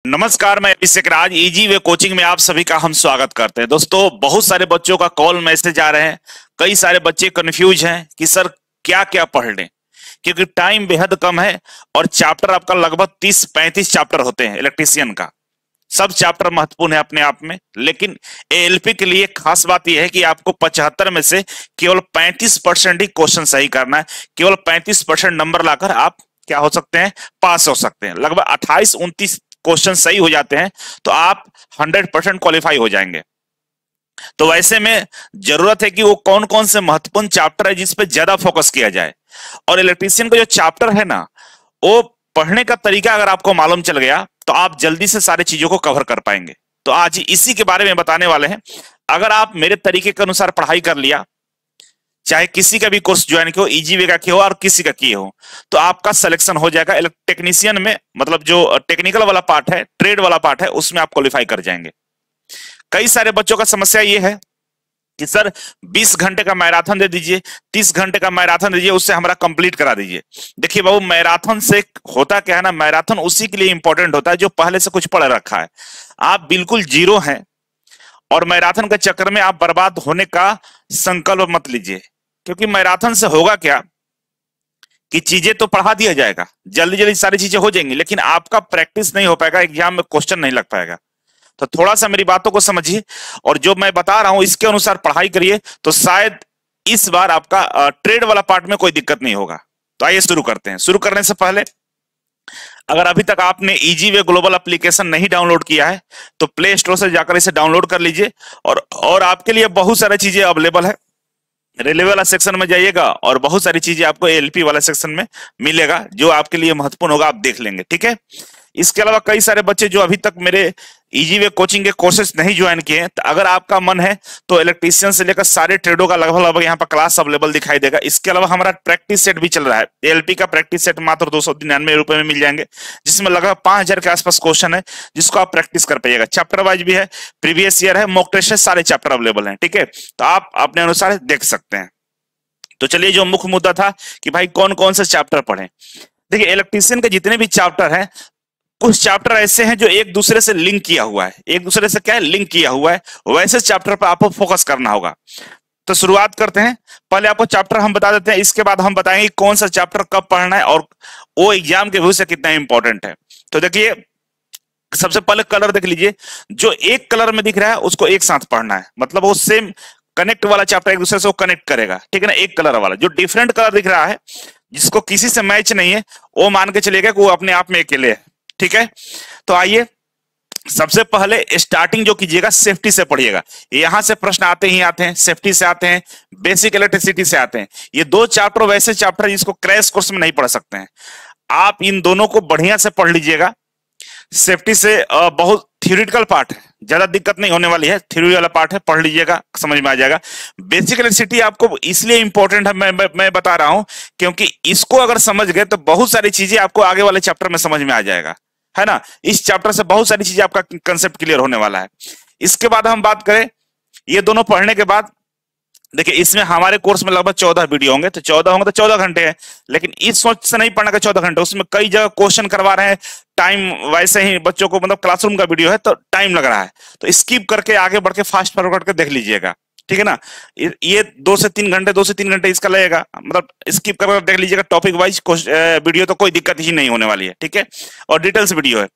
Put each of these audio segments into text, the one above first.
नमस्कार, मैं अभिषेक राज easy way coaching में आप सभी का हम स्वागत करते हैं। दोस्तों, बहुत सारे बच्चों का कॉल मैसेज आ रहे हैं। कई सारे बच्चे कंफ्यूज हैं कि सर क्या क्या पढ़ लें, क्योंकि टाइम बेहद कम है और चैप्टर आपका लगभग 30-35 चैप्टर होते हैं इलेक्ट्रीशियन का। सब चैप्टर महत्वपूर्ण है अपने आप में, लेकिन एएलपी के लिए खास बात यह है कि आपको 75 में से केवल 35% ही क्वेश्चन सही करना है। केवल 35% नंबर लाकर आप क्या हो सकते हैं, पास हो सकते हैं। लगभग 28-29 क्वेश्चन सही हो जाते हैं तो आप 100% क्वालिफाई हो जाएंगे। तो वैसे में जरूरत है कि वो कौन कौन से महत्वपूर्ण चैप्टर है जिस पे ज्यादा फोकस किया जाए। और इलेक्ट्रीशियन का जो चैप्टर है ना, वो पढ़ने का तरीका अगर आपको मालूम चल गया तो आप जल्दी से सारी चीजों को कवर कर पाएंगे। तो आज इसी के बारे में बताने वाले हैं। अगर आप मेरे तरीके के अनुसार पढ़ाई कर लिया, चाहे किसी का भी कोर्स ज्वाइन किया हो, इजी वे का किया हो और किसी का किए हो, तो आपका सिलेक्शन हो जाएगा टेक्नीशियन में। मतलब जो टेक्निकल वाला पार्ट है, ट्रेड वाला पार्ट है, उसमें आप क्वालिफाई कर जाएंगे। कई सारे बच्चों का समस्या ये है कि सर 20 घंटे का मैराथन दे दीजिए, 30 घंटे का मैराथन दीजिए, उससे हमारा कंप्लीट करा दीजिए। देखिए बाबू, मैराथन से होता क्या है ना, मैराथन उसी के लिए इंपॉर्टेंट होता है जो पहले से कुछ पढ़ रखा है। आप बिल्कुल जीरो हैं और मैराथन के चक्कर में आप बर्बाद होने का संकल्प मत लीजिए। क्योंकि मैराथन से होगा क्या कि चीजें तो पढ़ा दिया जाएगा, जल्दी जल्दी सारी चीजें हो जाएंगी, लेकिन आपका प्रैक्टिस नहीं हो पाएगा, एग्जाम में क्वेश्चन नहीं लग पाएगा। तो थोड़ा सा मेरी बातों को समझिए और जो मैं बता रहा हूं इसके अनुसार पढ़ाई करिए, तो शायद इस बार आपका ट्रेड वाला पार्ट में कोई दिक्कत नहीं होगा। तो आइए शुरू करते हैं। शुरू करने से पहले अगर अभी तक आपने इजी वे ग्लोबल एप्लीकेशन नहीं डाउनलोड किया है तो प्ले स्टोर से जाकर इसे डाउनलोड कर लीजिए। और आपके लिए बहुत सारी चीजें अवेलेबल है। रेलवे वाला सेक्शन में जाइएगा और बहुत सारी चीजें आपको एलपी वाला सेक्शन में मिलेगा, जो आपके लिए महत्वपूर्ण होगा, आप देख लेंगे। ठीक है। इसके अलावा कई सारे बच्चे जो अभी तक मेरे इजी वे कोचिंग के कोर्सेज नहीं ज्वाइन किए हैं, तो अगर आपका मन है तो इलेक्ट्रीशियन से लेकर सारे ट्रेडों का लगभग लगभग यहाँ पर क्लास अवेलेबल दिखाई देगा। इसके अलावा हमारा प्रैक्टिस सेट भी चल रहा है। एलपी का प्रैक्टिस सेट मात्र 299 रुपए में मिल जाएंगे, जिसमें लगभग 5000 के आसपास क्वेश्चन है, जिसको आप प्रैक्टिस कर पाइएगा। चैप्टर वाइज भी है, प्रीवियस ईयर है, मॉक टेस्ट है, सारे चैप्टर अवेलेबल है। ठीक है, तो आप अपने अनुसार देख सकते हैं। तो चलिए, जो मुख्य मुद्दा था कि भाई कौन कौन से चैप्टर पढ़ें। देखिए, इलेक्ट्रीशियन के जितने भी चैप्टर हैं, कुछ चैप्टर ऐसे हैं जो एक दूसरे से लिंक किया हुआ है। एक दूसरे से क्या है, लिंक किया हुआ है। वैसे चैप्टर पर आपको फोकस करना होगा। तो शुरुआत करते हैं। पहले आपको चैप्टर हम बता देते हैं, इसके बाद हम बताएंगे कौन सा चैप्टर कब पढ़ना है और वो एग्जाम के व्यू से कितना इंपॉर्टेंट है। तो देखिए, सबसे पहले कलर देख लीजिए। जो एक कलर में दिख रहा है उसको एक साथ पढ़ना है, मतलब वो सेम कनेक्ट वाला चैप्टर एक दूसरे से वो कनेक्ट करेगा। ठीक है ना। एक कलर वाला, जो डिफरेंट कलर दिख रहा है, जिसको किसी से मैच नहीं है, वो मान के चलेगा कि वो अपने आप में अकेले है। ठीक है। तो आइए, सबसे पहले स्टार्टिंग जो कीजिएगा सेफ्टी से पढ़िएगा। यहां से प्रश्न आते ही आते हैं, सेफ्टी से आते हैं, बेसिक इलेक्ट्रिसिटी से आते हैं। ये दो चैप्टर वैसे चैप्टर है जिसको क्रैश कोर्स में नहीं पढ़ सकते हैं। आप इन दोनों को बढ़िया से पढ़ लीजिएगा। सेफ्टी से बहुत थ्योरेटिकल पार्ट है, ज्यादा दिक्कत नहीं होने वाली है। थ्योरी वाला पार्ट है, पढ़ लीजिएगा, समझ में आ जाएगा। बेसिक इलेक्ट्रिसिटी आपको इसलिए इंपॉर्टेंट है, मैं बता रहा हूं, क्योंकि इसको अगर समझ गए तो बहुत सारी चीजें आपको आगे वाले चैप्टर में समझ में आ जाएगा, है ना। इस चैप्टर से बहुत सारी चीजें आपका कंसेप्ट क्लियर होने वाला है। इसके बाद हम बात करें, ये दोनों पढ़ने के बाद देखिए, इसमें हमारे कोर्स में लगभग 14 वीडियो होंगे, तो 14 होंगे तो 14 घंटे है। लेकिन इस सोच से नहीं पढ़ना का 14 घंटे, उसमें कई जगह क्वेश्चन करवा रहे हैं। टाइम वैसे ही बच्चों को, मतलब क्लासरूम का वीडियो है तो टाइम लग रहा है, तो स्किप करके आगे बढ़ के फास्ट फॉरवर्ड करके देख लीजिएगा। ठीक है ना। ये 2 से 3 घंटे इसका लगेगा, मतलब स्किप करके देख लीजिएगा। टॉपिक वाइज वीडियो तो कोई दिक्कत ही नहीं होने वाली है। ठीक है। और डिटेल्स वीडियो है।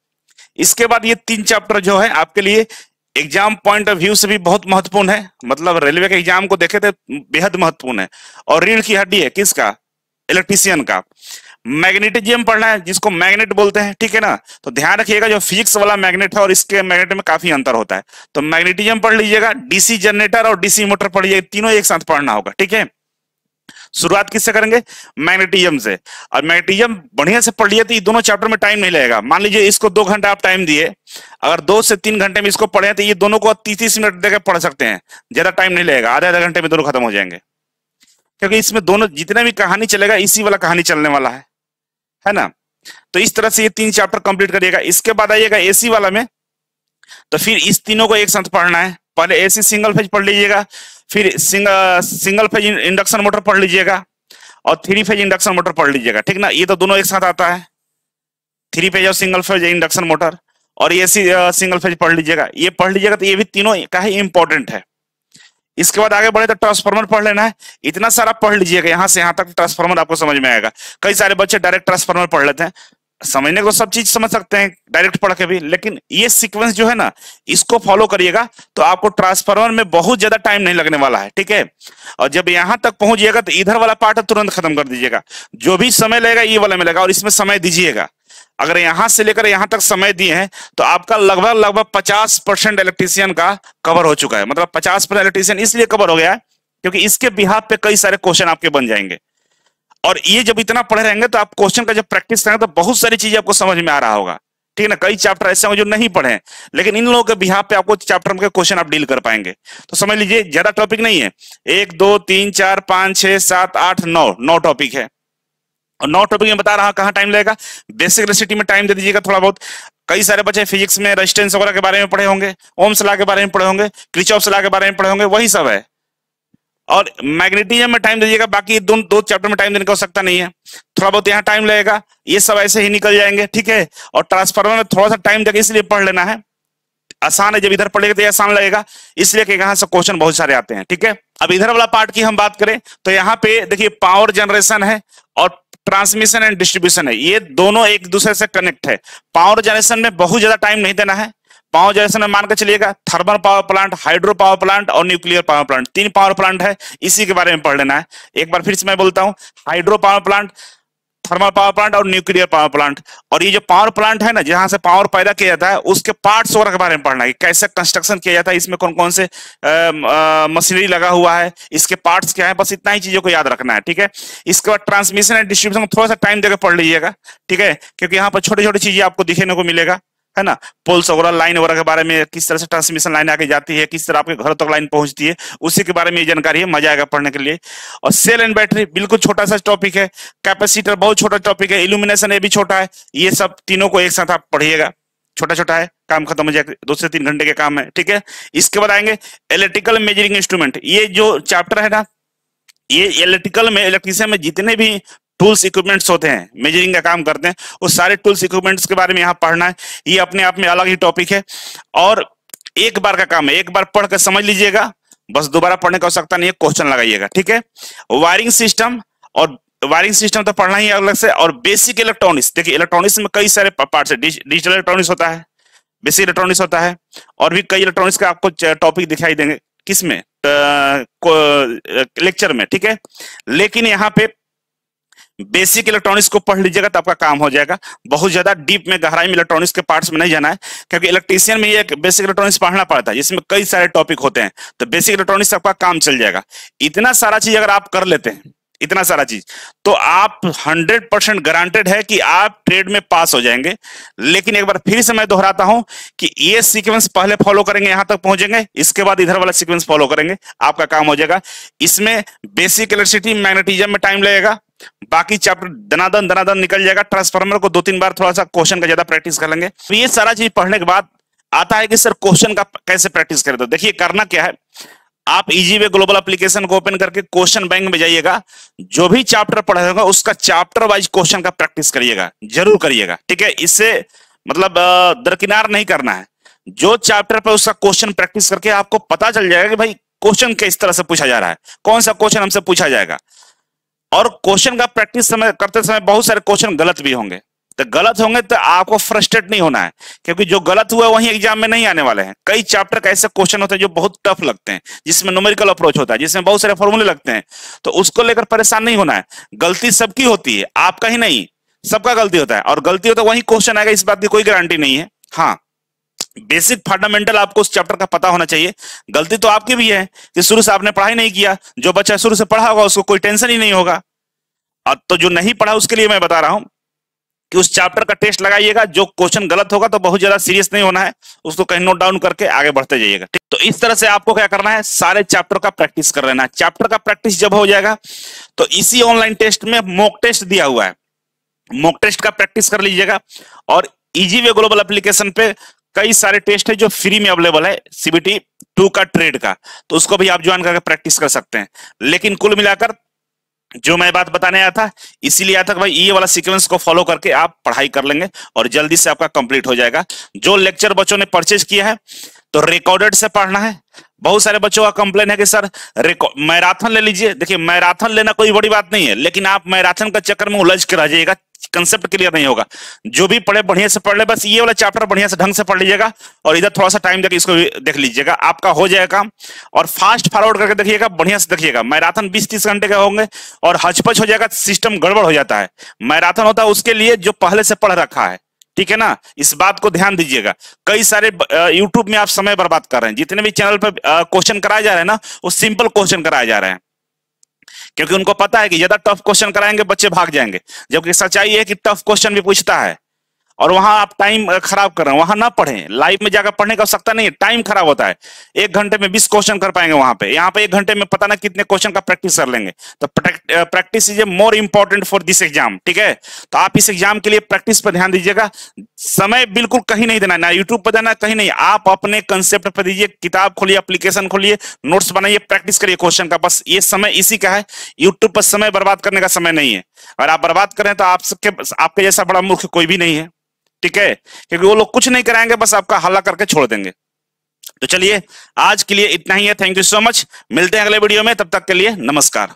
इसके बाद ये 3 चैप्टर जो है आपके लिए एग्जाम पॉइंट ऑफ व्यू से भी बहुत महत्वपूर्ण है। मतलब रेलवे के एग्जाम को देखे तो बेहद महत्वपूर्ण है। और रीढ़ की हड्डी है किसका, इलेक्ट्रीशियन का। मैग्नेटिज्म पढ़ना है, जिसको मैग्नेट बोलते हैं। ठीक है ना। तो ध्यान रखिएगा, जो फिजिक्स वाला मैग्नेट है और इसके मैग्नेट में काफी अंतर होता है। तो मैग्नेटिज्म पढ़ लीजिएगा। डीसी जनरेटर और डीसी मोटर पढ़ लीजिएगा, तीनों एक साथ पढ़ना होगा। ठीक है। शुरुआत किससे करेंगे, मैग्नेटिज्म से। और मैग्नेटिज्म बढ़िया से पढ़ लिए तो ये दोनों चैप्टर में टाइम नहीं लगेगा। मान लीजिए इसको 2 घंटा आप टाइम दिए, अगर 2 से 3 घंटे में इसको पढ़े तो ये दोनों को 30-30 मिनट देकर पढ़ सकते हैं। ज्यादा टाइम नहीं लगेगा, आधे घंटे में दोनों खत्म हो जाएंगे। क्योंकि इसमें दोनों जितने भी कहानी चलेगा, इसी वाला कहानी चलने वाला है ना। तो इस तरह से ये 3 चैप्टर कंप्लीट करिएगा। इसके बाद आइएगा एसी वाला में, तो फिर इस तीनों को एक साथ पढ़ना है। पहले एसी सिंगल फेज पढ़ लीजिएगा, फिर सिंगल फेज इंडक्शन मोटर पढ़ लीजिएगा और 3 फेज इंडक्शन मोटर पढ़ लीजिएगा। ठीक ना। ये तो दोनों एक साथ आता है, 3 फेज और सिंगल फेज इंडक्शन मोटर। और ये सिंगल फेज पढ़ लीजिएगा, ये पढ़ लीजिएगा, तो ये भी तीनों का ही इंपॉर्टेंट है। इसके बाद आगे बढ़े तो ट्रांसफार्मर पढ़ लेना है, इतना सारा पढ़ लीजिएगा, यहां से यहां तक ट्रांसफार्मर आपको समझ में आएगा। कई सारे बच्चे डायरेक्ट ट्रांसफार्मर पढ़ लेते हैं, समझने को सब चीज समझ सकते हैं डायरेक्ट पढ़ के भी, लेकिन ये सीक्वेंस जो है ना, इसको फॉलो करिएगा तो आपको ट्रांसफार्मर में बहुत ज्यादा टाइम नहीं लगने वाला है, ठीक है। और जब यहां तक पहुंच जाएगा तो इधर वाला पार्ट तुरंत खत्म कर दीजिएगा, जो भी समय लगेगा ये वाला में लगेगा, और इसमें समय दीजिएगा। अगर यहां से लेकर यहां तक समय दिए हैं तो आपका लगभग लगभग 50% इलेक्ट्रीशियन का कवर हो चुका है। मतलब 50% इलेक्ट्रीशियन इसलिए कवर हो गया है क्योंकि इसके बिहाफ पे कई सारे क्वेश्चन आपके बन जाएंगे। और ये जब इतना पढ़े रहेंगे तो आप क्वेश्चन का जब प्रैक्टिस करेंगे तो बहुत सारी चीजें आपको समझ में आ रहा होगा, ठीक है ना। कई चैप्टर ऐसे होंगे जो नहीं पढ़े हैं, लेकिन इन लोगों के बिहाफ पे आपको चैप्टर के क्वेश्चन आप डील कर पाएंगे। तो समझ लीजिए ज्यादा टॉपिक नहीं है, 1 2 3 4 5 6 7 8 9 टॉपिक है। और 9 टॉपिक में बता रहा कहाँ टाइम लगेगा, बेसिक इलेक्ट्रिसिटी में टाइम दे दीजिएगा थोड़ा बहुत। कई सारे बच्चे फिजिक्स में रेजिस्टेंस वगैरह के बारे में पढ़े होंगे, ओम्स लॉ के बारे में पढ़े होंगे, किरचॉफ लॉ के बारे में पढ़े होंगे, वही सब है। और मैग्नेटिज्म में टाइम दीजिएगा, बाकी दो चैप्टर में टाइम देने की आवश्यकता नहीं है, थोड़ा बहुत यहाँ टाइम लगेगा, ये सब ऐसे ही निकल जाएंगे, ठीक है। और ट्रांसफार्मर में थोड़ा सा टाइम देकर इसलिए पढ़ लेना है, आसान है, जब इधर पढ़ेगा तो ये आसान लगेगा, इसलिए कि यहाँ से क्वेश्चन बहुत सारे आते हैं, ठीक है। अब इधर वाला पार्ट की हम बात करें तो यहाँ पे देखिए पावर जनरेशन है और ट्रांसमिशन एंड डिस्ट्रीब्यूशन है, ये दोनों एक दूसरे से कनेक्ट है। पावर जनरेशन में बहुत ज्यादा टाइम नहीं देना है, पावर जनरेशन में मान के चलिएगा thermal power plant, hydro power plant और nuclear power plant, 3 power plant है, इसी के बारे में पढ़ लेना है। एक बार फिर से मैं बोलता हूं, hydro power plant, thermal power plant और न्यूक्लियर पावर प्लांट। और ये जो पावर प्लांट है ना, जहां से पावर पैदा किया जाता है, उसके पार्ट्स वगैरह के बारे में पढ़ना है, कैसे कंस्ट्रक्शन किया जाता है, इसमें कौन कौन से मशीनरी लगा हुआ है, इसके पार्ट्स क्या है, बस इतना ही चीजों को याद रखना है, ठीक है। इसके बाद ट्रांसमिशन एंड डिस्ट्रीब्यूशन थोड़ा सा टाइम देकर पढ़ लीजिएगा, ठीक है, क्योंकि यहाँ पर छोटी छोटी चीजें आपको दिखने को मिलेगा, है ना। पोल्स वगैरह, लाइन वगैरह के बारे में, किस तरह से ट्रांसमिशन लाइन आगे जाती है, किस तरह आपके घर तक लाइन पहुंचती है, उसी के बारे में ये जानकारी है, मजा आएगा पढ़ने के लिए। और सेल एंड बैटरी बिल्कुल छोटा सा टॉपिक है, कैपेसिटर बहुत छोटा टॉपिक है, इल्यूमिनेशन ये भी छोटा है, ये सब तीनों को एक साथ आप पढ़िएगा, छोटा छोटा है, काम खत्म हो जाएगा, 2 से 3 घंटे के काम है, ठीक है। इसके बाद आएंगे इलेक्ट्रिकल मेजरिंग इंस्ट्रूमेंट, ये जो चैप्टर है ना, ये इलेक्ट्रिकल में, इलेक्ट्रिशियन में जितने भी टूल्स इक्विपमेंट्स होते हैं, मेजरिंग का काम करते हैं, वो सारे टूल्स इक्विपमेंट्स के बारे में यहाँ पढ़ना है। ये अपने आप में अलग ही टॉपिक है और एक बार का काम है, एक बार पढ़ कर समझ लीजिएगा, बस दोबारा पढ़ने की आवश्यकता नहीं है, क्वेश्चन लगाइएगा, ठीक है। वायरिंग सिस्टम, और वायरिंग सिस्टम तो पढ़ना ही अलग से। और बेसिक इलेक्ट्रॉनिक्स, देखिए इलेक्ट्रॉनिक्स में कई सारे पार्ट्स है, डिजिटल इलेक्ट्रॉनिक्स होता है, बेसिक इलेक्ट्रॉनिक्स होता है, और भी कई इलेक्ट्रॉनिक्स का आपको टॉपिक दिखाई देंगे, किसमें, लेक्चर में, ठीक है। लेकिन यहाँ पे बेसिक इलेक्ट्रॉनिक्स को पढ़ लीजिएगा तो आपका काम हो जाएगा, बहुत ज्यादा डीप में, गहराई में इलेक्ट्रॉनिक्स के पार्ट्स में नहीं जाना है, क्योंकि इलेक्ट्रीशियन में ये बेसिक इलेक्ट्रॉनिक्स पढ़ना पड़ता है, जिसमें कई सारे टॉपिक होते हैं, तो बेसिक इलेक्ट्रॉनिक्स से आपका काम चल जाएगा। इतना सारा चीज अगर आप कर लेते हैं, इतना सारा चीज, तो आप 100% गारंटेड है कि आप ट्रेड में पास हो जाएंगे। लेकिन एक बार फिर से मैं दोहराता हूं कि ये सीक्वेंस पहले फॉलो करेंगे, यहां तक पहुंचेंगे, इसके बाद इधर वाला सीक्वेंस फॉलो करेंगे, आपका काम हो जाएगा। इसमें बेसिक इलेक्ट्रिसिटी, मैग्नेटिज्म में टाइम लगेगा, बाकी चैप्टर दनादन निकल जाएगा। ट्रांसफार्मर को 2-3 बार थोड़ा सा क्वेश्चन का ज्यादा प्रैक्टिस कर लेंगे। तो ये सारा चीज पढ़ने के बाद आता है कि सर क्वेश्चन का कैसे प्रैक्टिस करें। तो देखिए करना क्या है, आप इजी वे ग्लोबल एप्लीकेशन को ओपन करके क्वेश्चन बैंक में जाइएगा, जो भी चैप्टर पढ़ा होगा उसका चैप्टर वाइज क्वेश्चन का प्रैक्टिस करिएगा, जरूर करिएगा, ठीक है। इससे मतलब दरकिनार नहीं करना है, जो चैप्टर पर उसका क्वेश्चन प्रैक्टिस करके आपको पता चल जाएगा कि भाई क्वेश्चन किस तरह से पूछा जा रहा है, कौन सा क्वेश्चन हमसे पूछा जाएगा। और क्वेश्चन का प्रैक्टिस करते समय बहुत सारे क्वेश्चन गलत भी होंगे, तो गलत होंगे तो आपको फ्रस्ट्रेट नहीं होना है, क्योंकि जो गलत हुआ वही एग्जाम में नहीं आने वाले हैं। कई चैप्टर का ऐसे क्वेश्चन होते हैं जो बहुत टफ लगते हैं, जिसमें न्यूमेरिकल अप्रोच होता है, जिसमें बहुत सारे फॉर्मूले लगते हैं, तो उसको लेकर परेशान नहीं होना है। गलती सबकी होती है, आपका ही नहीं, सबका गलती होता है, और गलती हो तो वही क्वेश्चन आएगा, इस बात की कोई गारंटी नहीं है। हाँ, बेसिक फंडामेंटल आपको उस चैप्टर का पता होना चाहिए। गलती तो आपकी भी है कि शुरू से आपने पढ़ाई नहीं किया, जो बच्चा शुरू से पढ़ा होगा उसको कोई टेंशन ही नहीं होगा। तो जो नहीं पढ़ा उसके लिए मैं बता रहा हूं कि उस चैप्टर का टेस्ट लगाइएगा, जो क्वेश्चन गलत होगा तो बहुत ज्यादा सीरियस नहीं होना है, उसको कहीं नोट डाउन करके आगे बढ़ते जाइएगा। तो इस तरह से आपको क्या करना है, सारे चैप्टर का प्रैक्टिस कर लेना है। चैप्टर का प्रैक्टिस जब हो जाएगा तो इसी ऑनलाइन टेस्ट में मॉक टेस्ट दिया हुआ है, मॉक टेस्ट का प्रैक्टिस कर लीजिएगा। और इजी वे ग्लोबल एप्लीकेशन पे कई सारे टेस्ट है जो फ्री में अवेलेबल है, सीबीटी 2 का, ट्रेड का, तो उसको भी आप ज्वाइन करके प्रैक्टिस कर सकते हैं। लेकिन कुल मिलाकर जो मैं बात बताने आया था, इसीलिए आया था कि भाई ये वाला सीक्वेंस को फॉलो करके आप पढ़ाई कर लेंगे और जल्दी से आपका कंप्लीट हो जाएगा। जो लेक्चर बच्चों ने परचेज किया है तो रिकॉर्डेड से पढ़ना है। बहुत सारे बच्चों का कंप्लेन है कि सर मैराथन ले लीजिए। देखिए, मैराथन लेना कोई बड़ी बात नहीं है, लेकिन आप मैराथन का चक्कर में उलझ के रह जाइएगा, कंसेप्ट क्लियर नहीं होगा। जो भी पढ़े बढ़िया से पढ़ ले, बस ये वाला चैप्टर बढ़िया से ढंग से पढ़ लीजिएगा और इधर थोड़ा सा टाइम देकर इसको भी देख लीजिएगा, आपका हो जाएगा काम। और फास्ट फॉरवर्ड करके देखिएगा, बढ़िया से देखिएगा। मैराथन 20-30 घंटे के होंगे और हचपच हो जाएगा, सिस्टम गड़बड़ हो जाता है। मैराथन होता है उसके लिए जो पहले से पढ़ रखा है, ठीक है ना, इस बात को ध्यान दीजिएगा। कई सारे यूट्यूब में आप समय बर्बाद कर रहे हैं। जितने भी चैनल पर क्वेश्चन कराए जा रहे हैं ना, वो सिंपल क्वेश्चन कराए जा रहे हैं, क्योंकि उनको पता है कि ज्यादा टफ क्वेश्चन कराएंगे बच्चे भाग जाएंगे। जबकि सच्चाई है कि टफ क्वेश्चन भी पूछता है और वहां आप टाइम खराब कर रहे हैं। वहां ना पढ़ें, लाइव में जाकर पढ़ने की आवश्यकता नहीं है, टाइम खराब होता है। 1 घंटे में 20 क्वेश्चन कर पाएंगे वहां पे, यहाँ पे 1 घंटे में पता ना कितने क्वेश्चन का प्रैक्टिस कर लेंगे। तो practice is a more important for this exam, ठीक है। तो आप इस एग्जाम के लिए प्रैक्टिस पर ध्यान दीजिएगा। समय बिल्कुल कहीं नहीं देना, ना यूट्यूब पर देना, कहीं नहीं। आप अपने कंसेप्ट पर दीजिए, किताब खोलिए, एप्लीकेशन खोलिए, नोट्स बनाइए, प्रैक्टिस करिए क्वेश्चन का। बस ये समय इसी का है। यूट्यूब पर समय बर्बाद करने का समय नहीं है। अगर आप बर्बाद करें तो आपके जैसा बड़ा मूर्ख कोई भी नहीं है, ठीक है। क्योंकि वो लोग कुछ नहीं कराएंगे, बस आपका हल्ला करके छोड़ देंगे। तो चलिए, आज के लिए इतना ही है। Thank you so much. मिलते हैं अगले वीडियो में, तब तक के लिए नमस्कार।